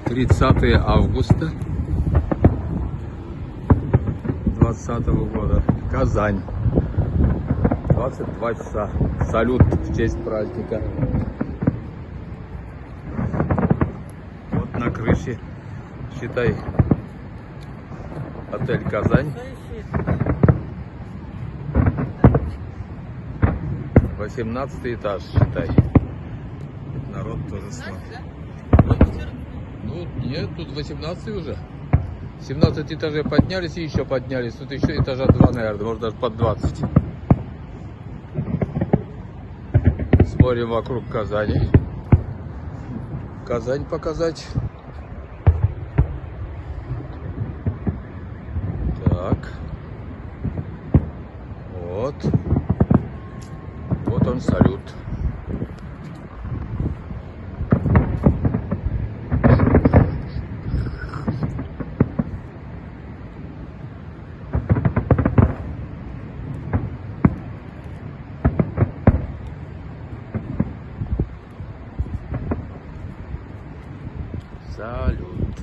30 августа 2020 года. Казань. 22 часа. Салют в честь праздника. Вот на крыше, считай, отель Казань. 18 этаж, считай. Народ тоже смотрит. Ну, нет, тут 18 уже. 17 этажей поднялись и еще поднялись. Тут еще этажа 2, наверное, может даже под 20. Смотрим вокруг Казани. Казань показать. Так. Вот. Вот он, салют. Салют.